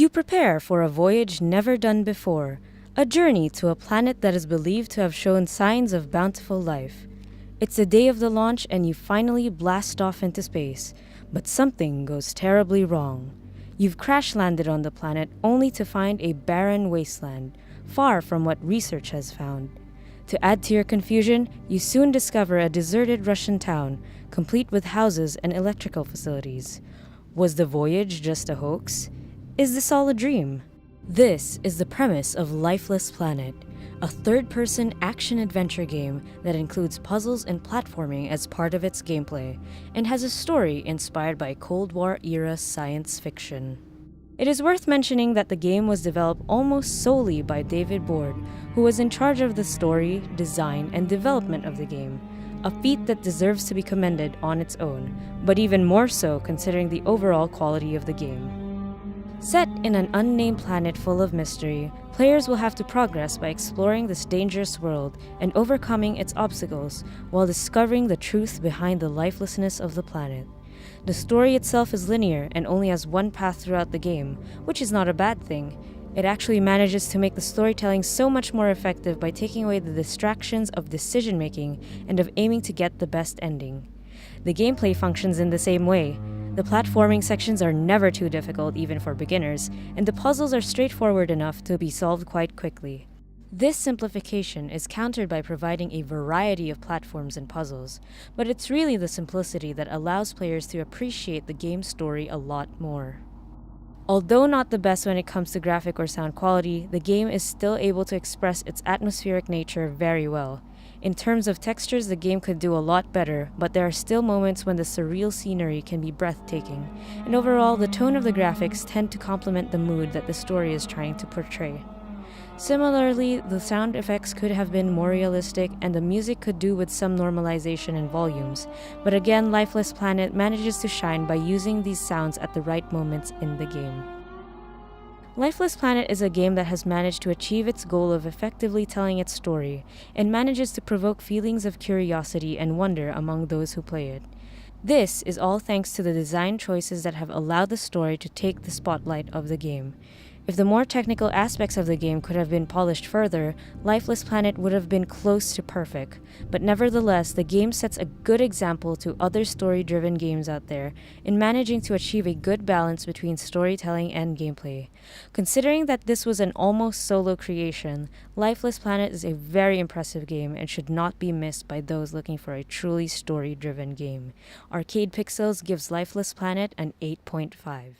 You prepare for a voyage never done before, a journey to a planet that is believed to have shown signs of bountiful life. It's the day of the launch and you finally blast off into space, but something goes terribly wrong. You've crash landed on the planet only to find a barren wasteland, far from what research has found. To add to your confusion, you soon discover a deserted Russian town, complete with houses and electrical facilities. Was the voyage just a hoax? Is this all a dream? This is the premise of Lifeless Planet, a third-person action-adventure game that includes puzzles and platforming as part of its gameplay, and has a story inspired by Cold War-era science fiction. It is worth mentioning that the game was developed almost solely by David Board, who was in charge of the story, design, and development of the game, a feat that deserves to be commended on its own, but even more so considering the overall quality of the game. Set in an unnamed planet full of mystery, players will have to progress by exploring this dangerous world and overcoming its obstacles while discovering the truth behind the lifelessness of the planet. The story itself is linear and only has one path throughout the game, which is not a bad thing. It actually manages to make the storytelling so much more effective by taking away the distractions of decision-making and of aiming to get the best ending. The gameplay functions in the same way. The platforming sections are never too difficult even for beginners, and the puzzles are straightforward enough to be solved quite quickly. This simplification is countered by providing a variety of platforms and puzzles, but it's really the simplicity that allows players to appreciate the game's story a lot more. Although not the best when it comes to graphic or sound quality, the game is still able to express its atmospheric nature very well. In terms of textures, the game could do a lot better, but there are still moments when the surreal scenery can be breathtaking, and overall, the tone of the graphics tend to complement the mood that the story is trying to portray. Similarly, the sound effects could have been more realistic, and the music could do with some normalization in volumes, but again, Lifeless Planet manages to shine by using these sounds at the right moments in the game. Lifeless Planet is a game that has managed to achieve its goal of effectively telling its story, and manages to provoke feelings of curiosity and wonder among those who play it. This is all thanks to the design choices that have allowed the story to take the spotlight of the game. If the more technical aspects of the game could have been polished further, Lifeless Planet would have been close to perfect, but nevertheless, the game sets a good example to other story-driven games out there in managing to achieve a good balance between storytelling and gameplay. Considering that this was an almost solo creation, Lifeless Planet is a very impressive game and should not be missed by those looking for a truly story-driven game. Arcade Pixels gives Lifeless Planet an 8.5.